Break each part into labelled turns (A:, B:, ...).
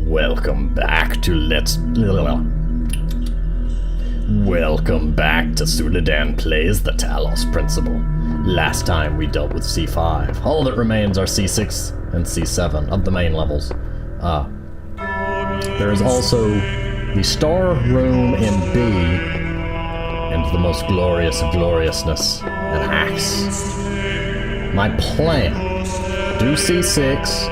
A: Welcome back to Welcome back to Suladan Plays the Talos Principle. Last time we dealt with C5. All that remains are C6 and C7 of the main levels. There is also the Star Room in B, and the most glorious of gloriousness, an axe. My plan, do C6,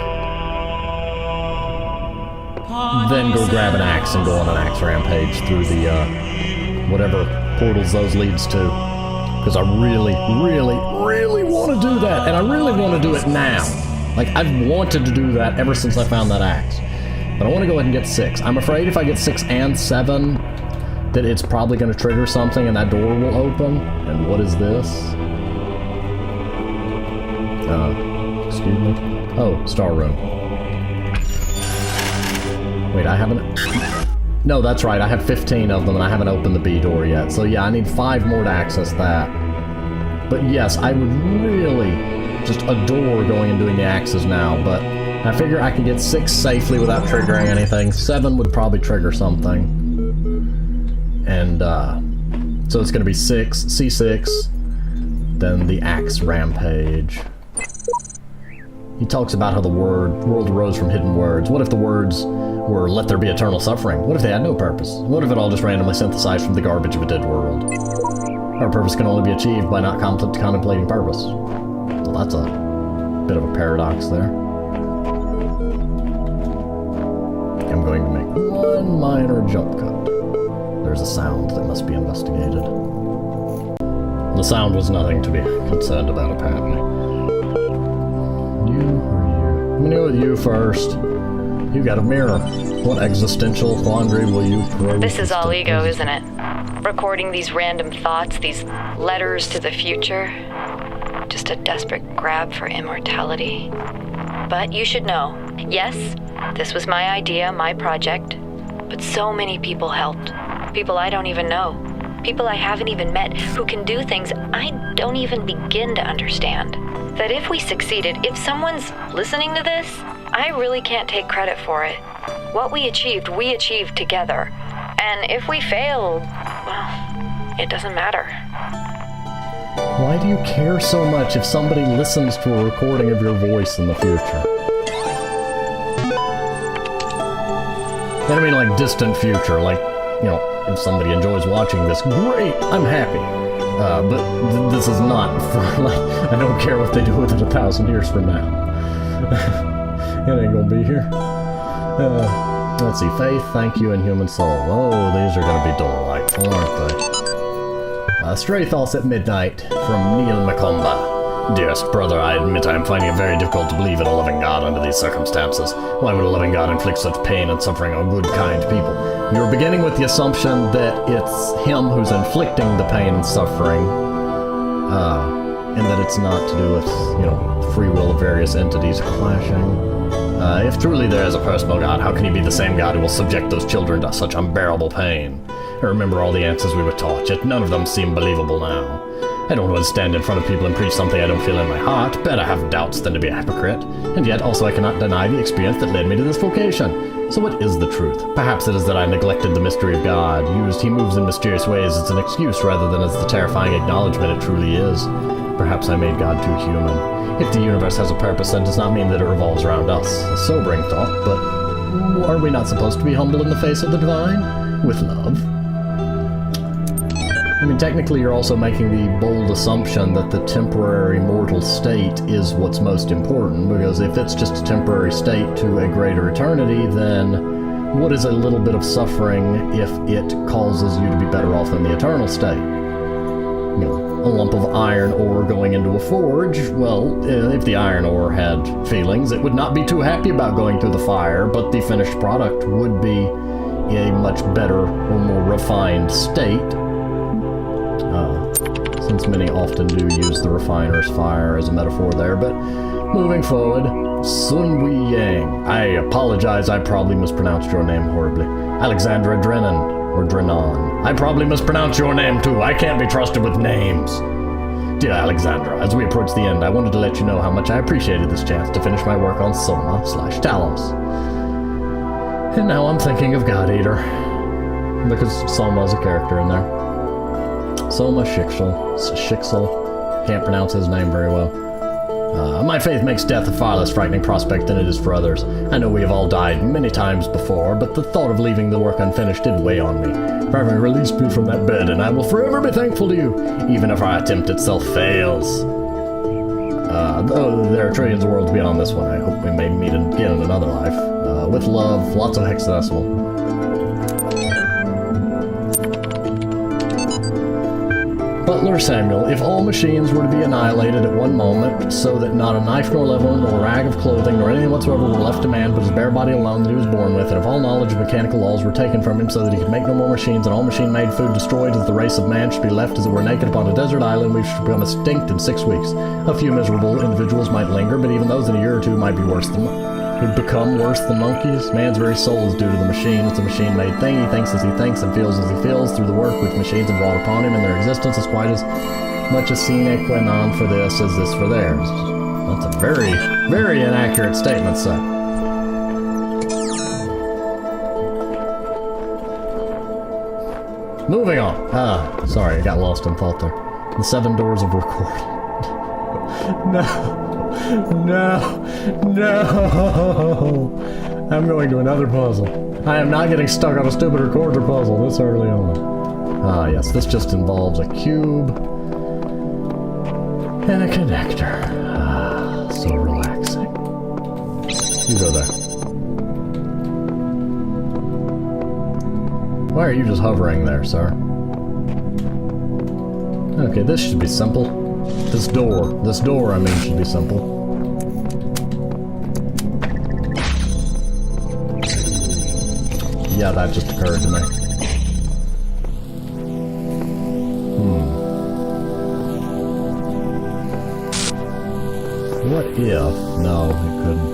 A: then go grab an axe and go on an axe rampage through the, whatever portals those leads to. Because I really want to do that, and I really want to do it now. Like, I've wanted to do that ever since I found that axe. But I want to go ahead and get 6. I'm afraid if I get 6 and 7, that it's probably going to trigger something and that door will open. And what is this? Excuse me? Oh, Star Room. Wait, I haven't... No, that's right, I have 15 of them and I haven't opened the B door yet. So yeah, I need 5 more to access that. But yes, I would really just adore going and doing the axes now, but I figure I can get 6 safely without triggering anything. 7 would probably trigger something. And, so it's gonna be 6, C6, then the axe rampage. He talks about how the world arose from hidden words. What if the words were, let there be eternal suffering? What if they had no purpose? What if it all just randomly synthesized from the garbage of a dead world? Our purpose can only be achieved by not contemplating purpose. Well, that's a bit of a paradox there. I'm going to make one minor jump cut. There's a sound that must be investigated. The sound was nothing to be concerned about, apparently. You or you? I'm gonna go with you first. You got a mirror. What existential quandary will you probe?
B: This is all ego, isn't it? Recording these random thoughts, these letters to the future. Just a desperate grab for immortality. But you should know, yes, this was my idea, my project. But so many people helped. People I don't even know. People I haven't even met who can do things I don't even begin to understand. That if we succeeded, if someone's listening to this, I really can't take credit for it. What we achieved together. And if we failed, well, it doesn't matter.
A: Why do you care so much if somebody listens to a recording of your voice in the future? I don't mean like distant future, like, you know, if somebody enjoys watching this, great, I'm happy. But this is not for, like, I don't care what they do with it 1,000 years from now. It ain't gonna be here. Let's see, faith, thank you, and human soul. Oh, these are gonna be delightful, aren't they? Stray Thoughts at Midnight from Neil Macomba. Dearest brother, I admit I am finding it very difficult to believe in a loving God under these circumstances. Why would a loving God inflict such pain and suffering on good, kind people? You're beginning with the assumption that it's him who's inflicting the pain and suffering, and that it's not to do with, you know, free will of various entities clashing. If truly there is a personal God, how can he be the same God who will subject those children to such unbearable pain? I remember all the answers we were taught, yet none of them seem believable now. I don't want to stand in front of people and preach something I don't feel in my heart. Better have doubts than to be a hypocrite. And yet also I cannot deny the experience that led me to this vocation. So what is the truth? Perhaps it is that I neglected the mystery of God. He moves in mysterious ways as an excuse rather than as the terrifying acknowledgement it truly is. Perhaps I made God too human. If the universe has a purpose, that does not mean that it revolves around us. A sobering thought, but are we not supposed to be humble in the face of the divine? With love? I mean, technically you're also making the bold assumption that the temporary mortal state is what's most important, because if it's just a temporary state to a greater eternity, then what is a little bit of suffering if it causes you to be better off in the eternal state? You know, a lump of iron ore going into a forge, well, if the iron ore had feelings, it would not be too happy about going through the fire, but the finished product would be a much better or more refined state. Since many often do use the refiner's fire as a metaphor there, but moving forward, Sun Wei Yang. I apologize, I probably mispronounced your name horribly. Alexandra Drennan, or Drennan. I probably mispronounced your name too, I can't be trusted with names. Dear Alexandra, as we approach the end, I wanted to let you know how much I appreciated this chance to finish my work on Soma/Talos. And now I'm thinking of God Eater, because Soma's a character in there. Soma Shixel. Can't pronounce his name very well. My faith makes death a far less frightening prospect than it is for others. I know we have all died many times before, but the thought of leaving the work unfinished did weigh on me. For having released me from that bed, and I will forever be thankful to you, even if our attempt itself fails. Though there are trillions of worlds beyond this one, I hope we may meet again in another life. With love, lots of hexadecimal. Butler Samuel, if all machines were to be annihilated at one moment, so that not a knife nor level nor rag of clothing nor anything whatsoever were left to man but his bare body alone that he was born with, and if all knowledge of mechanical laws were taken from him so that he could make no more machines, and all machine-made food destroyed, as the race of man should be left as it were naked upon a desert island, we should become extinct in 6 weeks. A few miserable individuals might linger, but even those in a year or two might be would become worse than monkeys. Man's very soul is due to the machine. It's a machine-made thing. He thinks as he thinks and feels as he feels through the work which machines have brought upon him, and their existence is quite as much a sine qua non for this as this for theirs. That's a very, very inaccurate statement, sir. Moving on. Sorry, I got lost in thought there. The 7 doors of recording. No. I'm going to another puzzle. I am not getting stuck on a stupid recorder puzzle this early on. Yes, this just involves a cube and a connector. So relaxing. You go there. Why are you just hovering there, sir? Okay, this should be simple. This door, I mean, should be simple. Yeah, that just occurred to me. What if? No, it couldn't.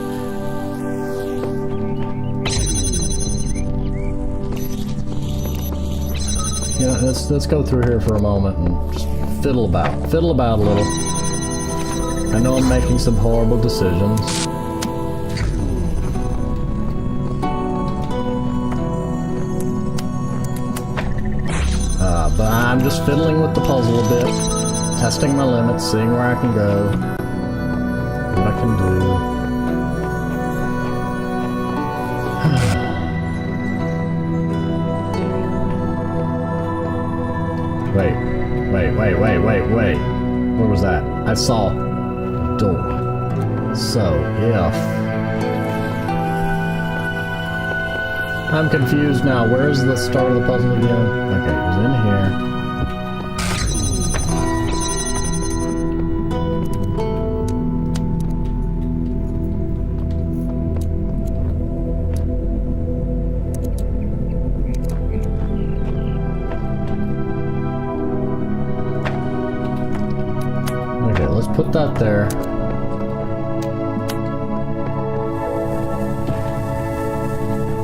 A: Yeah, let's go through here for a moment and just fiddle about a little. I know I'm making some horrible decisions. But I'm just fiddling with the puzzle a bit, testing my limits, seeing where I can go, what I can do. Wait. Where was that? I saw a door. So, if... I'm confused now. Where's the start of the puzzle again? Okay, it was in here. Let's put that there.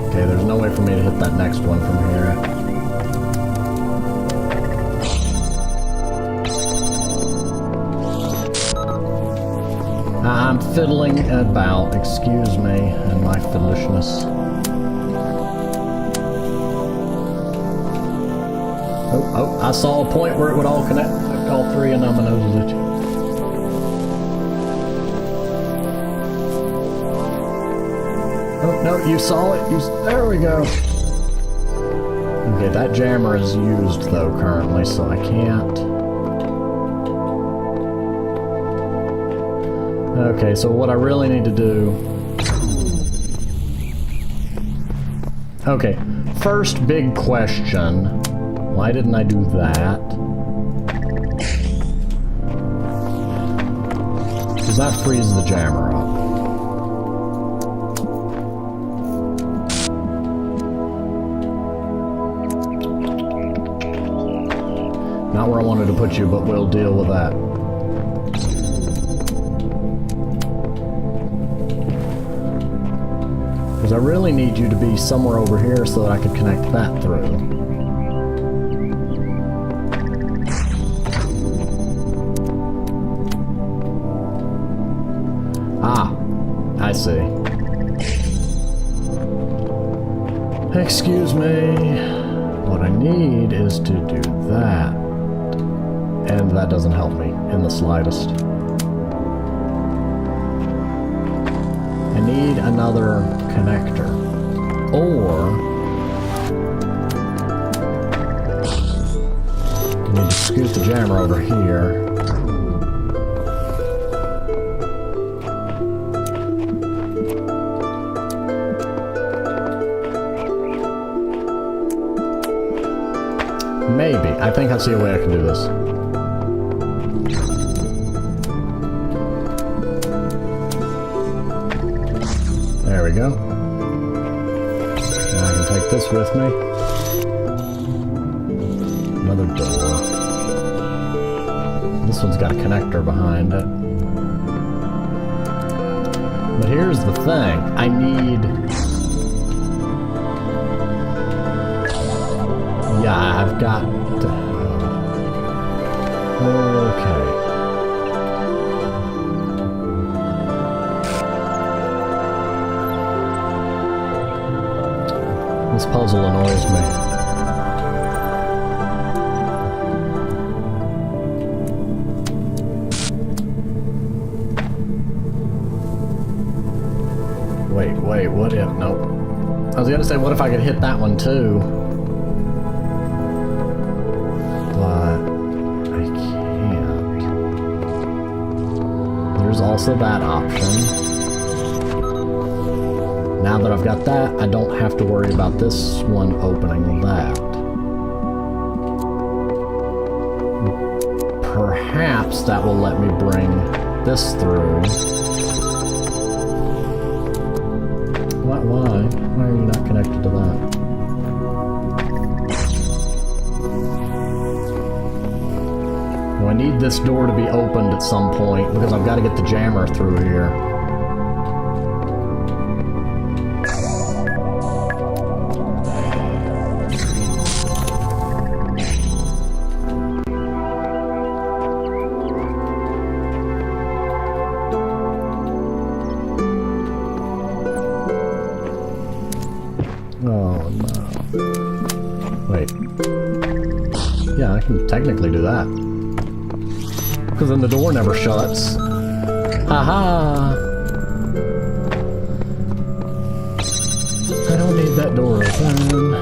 A: Okay, there's no way for me to hit that next one from here. I'm fiddling about, excuse me, and my fiddlishness. Oh, I saw a point where it would all connect, all 3, and now my nose is itchy. Oh, no, you saw it. There we go. Okay, that jammer is used, though, currently, so I can't. Okay, so what I really need to do... Okay, first big question. Why didn't I do that? Does that freeze the jammer up? Not where I wanted to put you, but we'll deal with that. Because I really need you to be somewhere over here so that I could connect that through. Ah, I see. Excuse me. What I need is to do that. And that doesn't help me in the slightest. I need another connector. Or I need to scoot the jammer over here. Maybe. I think I see a way I can do this. There we go. Now I can take this with me. Another door. This one's got a connector behind it. But here's the thing. I need... Yeah, I've got to... Okay. This puzzle annoys me. Wait, what if... Nope. I was gonna say, what if I could hit that one too? But... I can't. There's also that option. Now that I've got that, I don't have to worry about this one opening that. Perhaps that will let me bring this through. Why? Why are you not connected to that? Well, I need this door to be opened at some point because I've got to get the jammer through here. Oh no. Wait. Yeah, I can technically do that. Because then the door never shuts. Haha! I don't need that door open.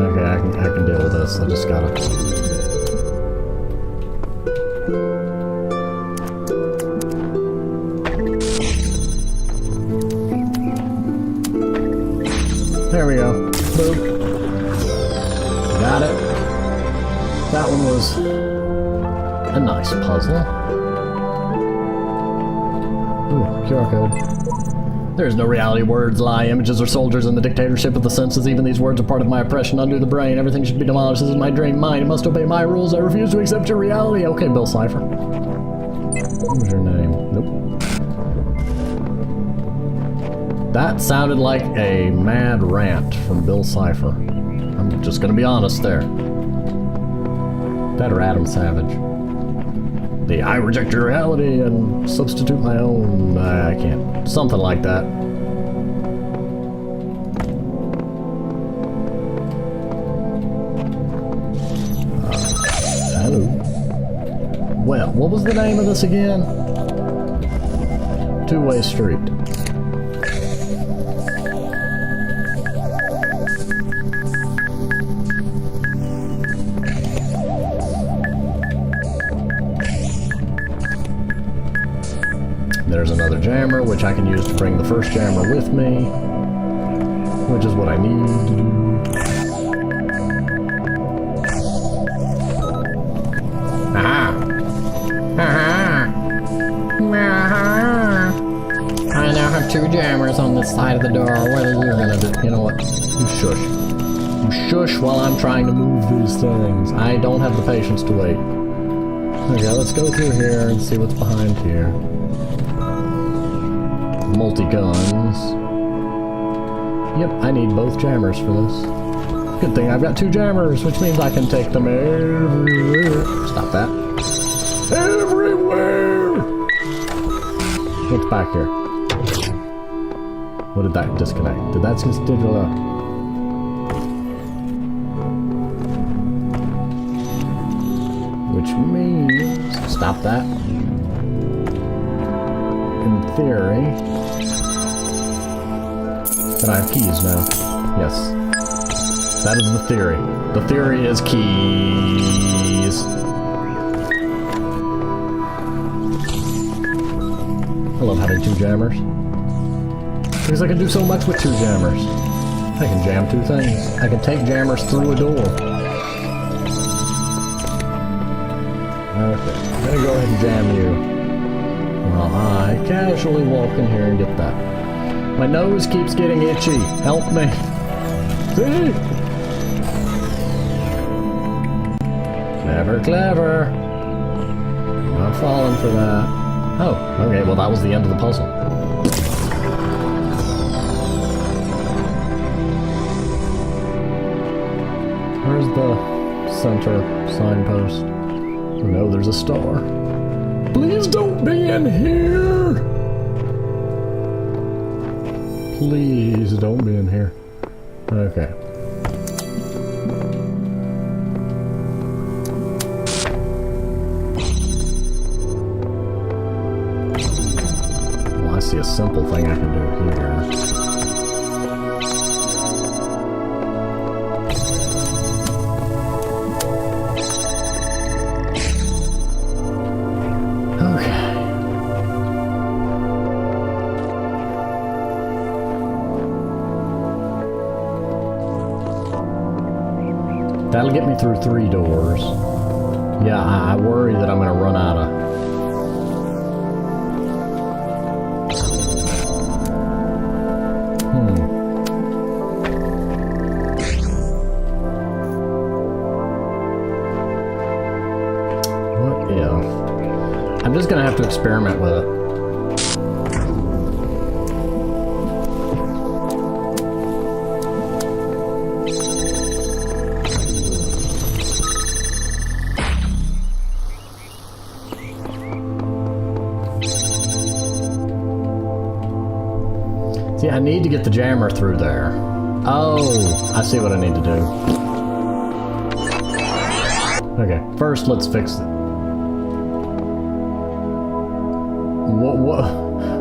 A: Okay, I can deal with this. I just gotta... There we go. Boop. Got it. That one was a nice puzzle. Ooh, QR code. There is no reality. Words lie. Images are soldiers in the dictatorship of the senses. Even these words are part of my oppression. Undo the brain. Everything should be demolished. This is my dream mind. It must obey my rules. I refuse to accept your reality. Okay, Bill Cipher. What was your name? Nope. That sounded like a mad rant from Bill Cipher. I'm just gonna be honest there. Better Adam Savage. The I reject your reality and substitute my own... I can't. Something like that. Hello. Well, what was the name of this again? Two-way street. There's another jammer, which I can use to bring the first jammer with me, which is what I need to do. Aha! Aha! Aha! I now have two jammers on this side of the door. What are you gonna do? You know what? You shush. You shush while I'm trying to move these things. I don't have the patience to wait. Okay, let's go through here and see what's behind here. Multi-guns. Yep, I need both jammers for this. Good thing I've got 2 jammers, which means I can take them everywhere. Stop that. Everywhere! What's back here? What did that disconnect? Did that just digital? Which means... Stop that. In theory... Can I have keys now? Yes. That is the theory. The theory is keys. I love having 2 jammers. Because I can do so much with 2 jammers. I can jam 2 things. I can take jammers through a door. Okay, I'm gonna go ahead and jam you. While I casually walk in here and get that. My nose keeps getting itchy. Help me. See? Clever, clever. I'm falling for that. Oh, okay, well that was the end of the puzzle. Where's the center signpost? Oh no, there's a star. Please don't be in here! Please don't be in here. Okay. Well, I see a simple thing I can do here. That'll get me through 3 doors. Yeah, I worry that I'm gonna run out of... What if... I'm just gonna have to experiment with it. See, I need to get the jammer through there. Oh, I see what I need to do. Okay, first let's fix it.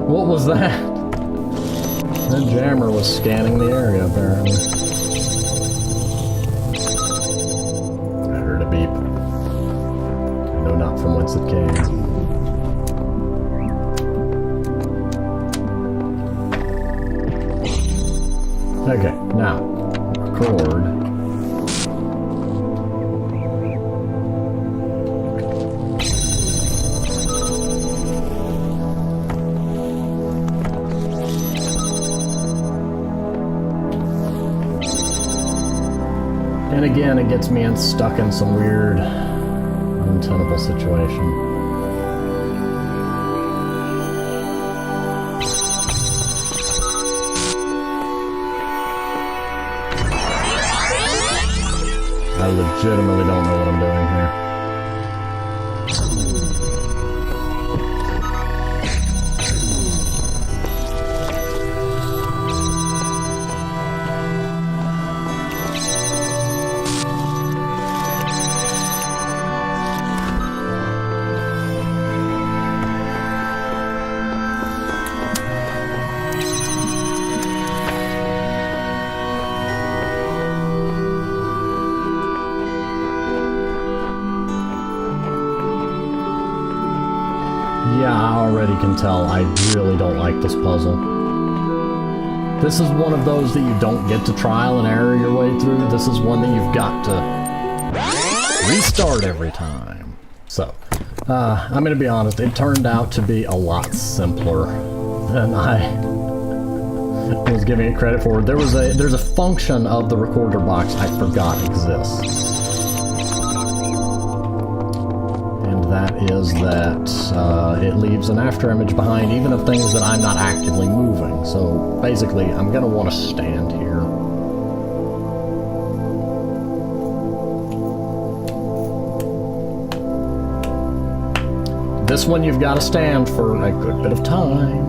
A: What was that? That jammer was scanning the area, apparently. I heard a beep. I know not from whence it came. Okay, now, record. And again, it gets me stuck in some weird, untenable situation. I legitimately don't know what I'm doing here. Yeah, I already can tell I really don't like this puzzle. This is one of those that you don't get to trial and error your way through. This is one that you've got to restart every time. So, I'm gonna be honest, it turned out to be a lot simpler than I was giving it credit for. There's a function of the recorder box I forgot exists. That is that it leaves an after image behind even of things that I'm not actively moving. So basically, I'm going to want to stand here. this one you've got to stand for a good bit of time.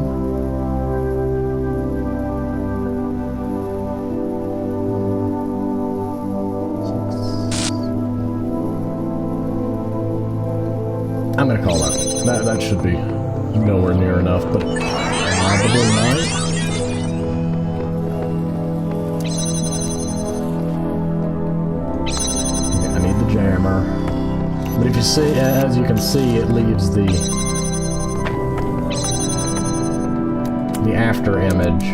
A: I'm gonna call that. That should be nowhere near enough, but probably not. Okay, I need the jammer. But if you see, as you can see, it leaves the after image.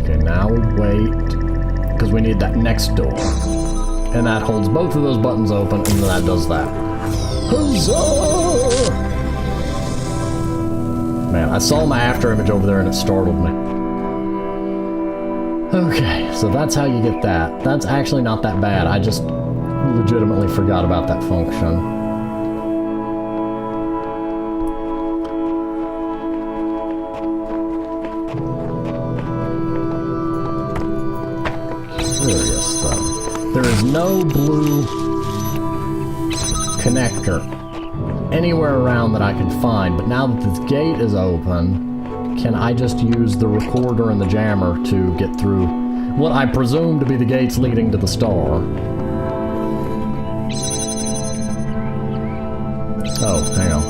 A: Okay, now we wait. Because we need that next door. And that holds both of those buttons open, and then that does that. Huzzah! Man, I saw my after image over there and it startled me. Okay, so that's how you get that. That's actually not that bad. I just legitimately forgot about that function. There is no blue connector anywhere around that I can find, but now that this gate is open, can I just use the recorder and the jammer to get through what I presume to be the gates leading to the star? Oh, hang on.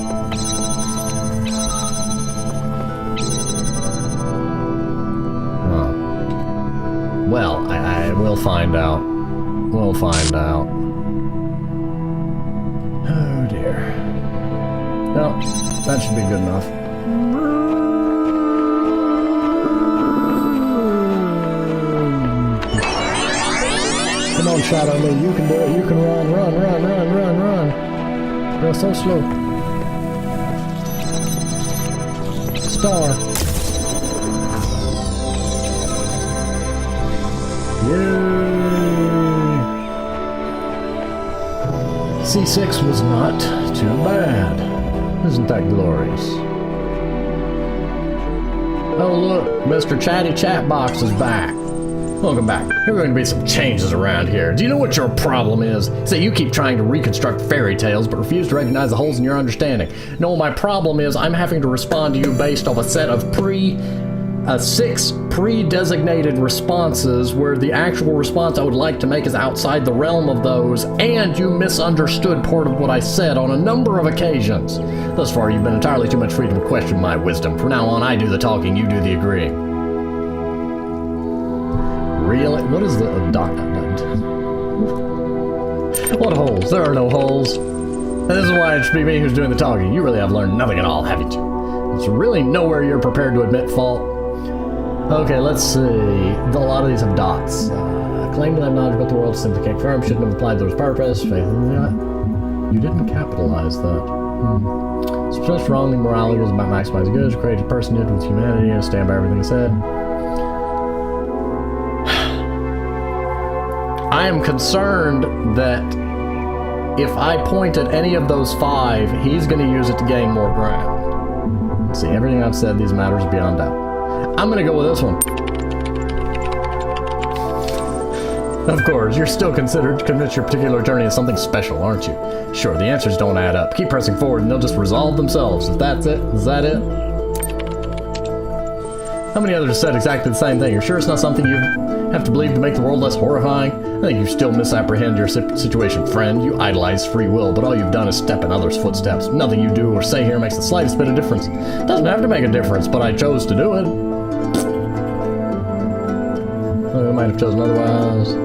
A: Huh. Well, I will find out. We'll find out. Oh dear. No, that should be good enough. Come on, Shadow Me, you can do it. You can run. You're so slow. Star. Yeah. C6 was not too bad. Isn't that glorious? Oh look, Mr. Chatty Chatbox is back. Welcome back. There are going to be some changes around here. Do you know what your problem is? It's that you keep trying to reconstruct fairy tales but refuse to recognize the holes in your understanding. No, my problem is I'm having to respond to you based off a set of 6 pre-designated responses where the actual response I would like to make is outside the realm of those, and you misunderstood part of what I said on a number of occasions. Thus far, you've been entirely too much free to question my wisdom. From now on, I do the talking, you do the agreeing. Really? What is the dot? What holes? There are no holes. And this is why it should be me who's doing the talking. You really have learned nothing at all, haven't you? There's really nowhere you're prepared to admit fault. Okay, let's see. A lot of these have dots. Claiming that knowledge about the world simply can't confirm, shouldn't have applied those purpose. Faith in that. You didn't capitalize that. Suppressed wrongly morality is about maximizing goods, created personhood with humanity, and stand by everything he said. I am concerned that if I point at any of those 5, he's going to use it to gain more ground. See, everything I've said, these matters beyond doubt. I'm gonna go with this one. Of course, you're still convinced your particular attorney is something special, aren't you? Sure, the answers don't add up. Keep pressing forward and they'll just resolve themselves. If that's it, is that it? How many others said exactly the same thing? You're sure it's not something you have to believe to make the world less horrifying? I think you still misapprehend your situation, friend. You idolize free will, but all you've done is step in others' footsteps. Nothing you do or say here makes the slightest bit of difference. It doesn't have to make a difference, but I chose to do it. I might have chosen otherwise.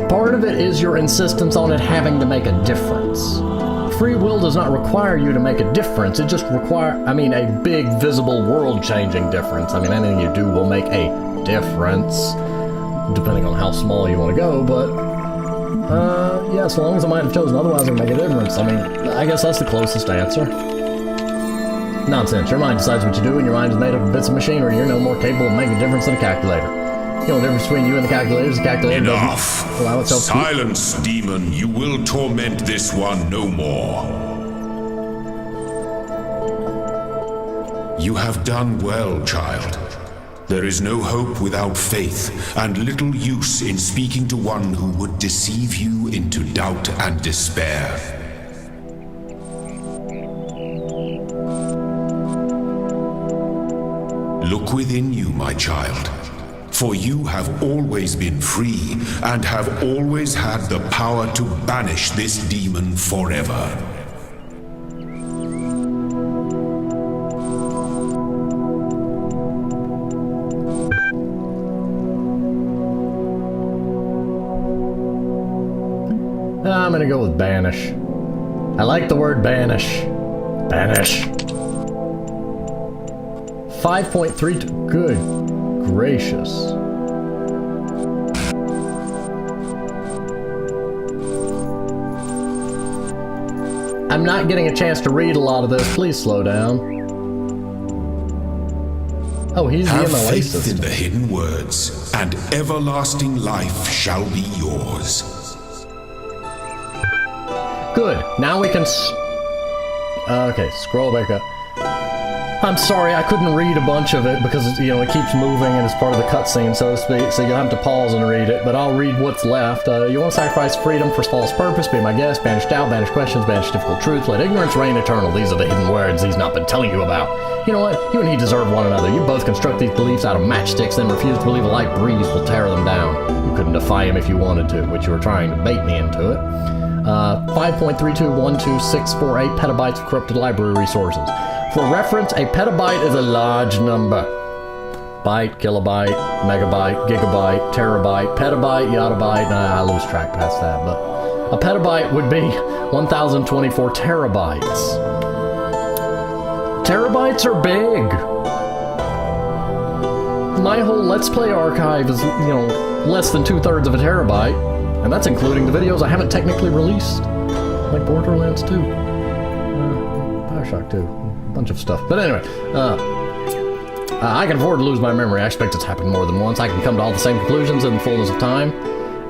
A: Part of it is your insistence on it having to make a difference. Free will does not require you to make a difference. It just requires, a big, visible, world-changing difference. Anything you do will make a difference, depending on how small you want to go, but, yeah, so long as I might have chosen otherwise, it would make a difference. I guess that's the closest answer. Nonsense. Your mind decides what you do, and your mind is made up of bits of machinery. You're no more capable of making a difference than a calculator. The only difference between you and the calculator is the calculator doesn't allow itself to...
C: Silence, demon. You will torment this one no more. You have done well, child. There is no hope without faith, and little use in speaking to one who would deceive you into doubt and despair. Look within you, my child, for you have always been free and have always had the power to banish this demon forever.
A: I'm gonna go with banish. I like the word banish. Banish. 5.32. Good gracious. I'm not getting a chance to read a lot of this. Please slow down. Oh, he's the
C: Have
A: MLA
C: faith
A: system.
C: in the hidden words, and everlasting life shall be yours.
A: Good. Now we can okay, scroll back up. I'm sorry, I couldn't read a bunch of it because, you know, it keeps moving and it's part of the cutscene, so to speak, so you'll have to pause and read it, but I'll read what's left. You want to sacrifice freedom for false purpose, be my guest, banish doubt, banish questions, banish difficult truth, let ignorance reign eternal. These are the hidden words he's not been telling you about. You know what? You and he deserve one another. You both construct these beliefs out of matchsticks, then refuse to believe a light breeze will tear them down. You couldn't defy him if you wanted to, which you were trying to bait me into it. 5.3212648 petabytes of corrupted library resources. For reference, a petabyte is a large number. Byte, kilobyte, megabyte, gigabyte, terabyte, petabyte, yottabyte. Nah, I lose track past that, but a petabyte would be 1024 terabytes. Terabytes are big. My whole Let's Play archive is, you know, less than 2/3 of a terabyte, and that's including the videos I haven't technically released, like Borderlands 2, Bioshock 2. Bunch of stuff. But anyway, I can afford to lose my memory. I expect it's happened more than once. I can come to all the same conclusions in the fullness of time.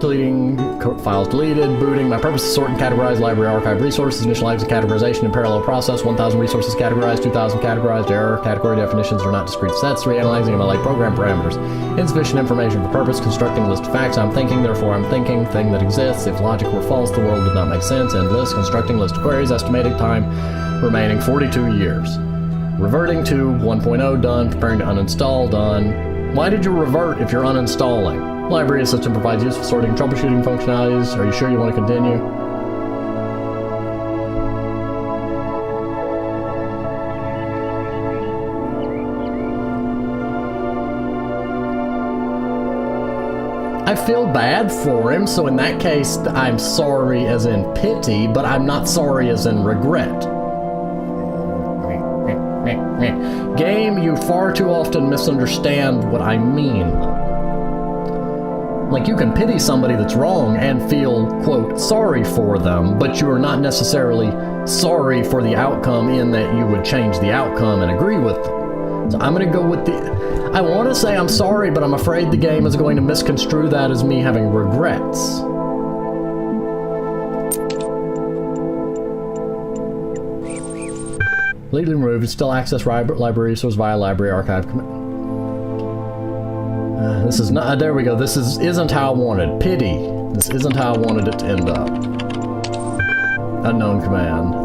A: Deleting files deleted, booting. My purpose is sort and categorize library archive resources, initialize the categorization in parallel process. 1,000 resources categorized, 2,000 categorized. Error. Category definitions are not discrete sets. Reanalyzing MLA program parameters. Insufficient information for purpose. Constructing list of facts. I'm thinking, therefore I'm thinking. Thing that exists. If logic were false, the world would not make sense. End list. Constructing list of queries. Estimated time remaining 42 years. Reverting to 1.0 done. Preparing to uninstall done. Why did you revert if you're uninstalling? Library Assistant provides useful sorting and troubleshooting functionalities. Are you sure you want to continue? I feel bad for him, so in that case, I'm sorry as in pity, but I'm not sorry as in regret. Game, you far too often misunderstand what I mean. Like, you can pity somebody that's wrong and feel, quote, sorry for them, but you are not necessarily sorry for the outcome in that you would change the outcome and agree with them. So I'm going to go with I want to say I'm sorry, but I'm afraid the game is going to misconstrue that as me having regrets. Legally removed, still access library resource via library archive command. This is not, there we go, this isn't how I wanted. Pity. This isn't how I wanted it to end up. Unknown command.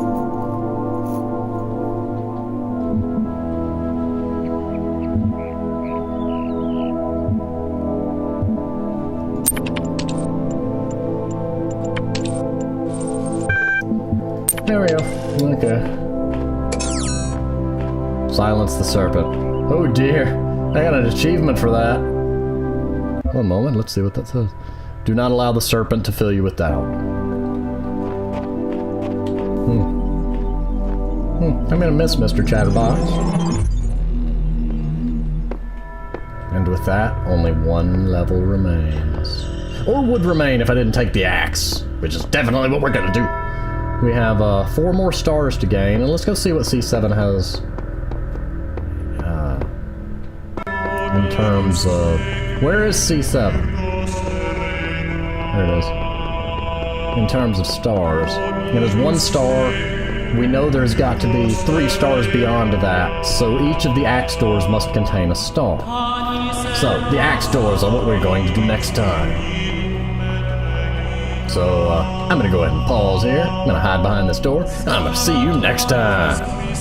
A: There we go. Okay. Silence the serpent. Oh dear. I got an achievement for that. One moment, let's see what that says. Do not allow the serpent to fill you with doubt. I'm gonna miss Mr. Chatterbox. And with that, only one level remains. Or would remain if I didn't take the axe, which is definitely what we're gonna do. We have 4 more stars to gain, and let's go see what C7 has in terms of... Where is C7? There it is. In terms of stars. It has 1 star, we know there's got to be 3 stars beyond that, so each of the axe doors must contain a star. So, the axe doors are what we're going to do next time. So, I'm gonna go ahead and pause here. I'm gonna hide behind this door. I'm gonna see you next time.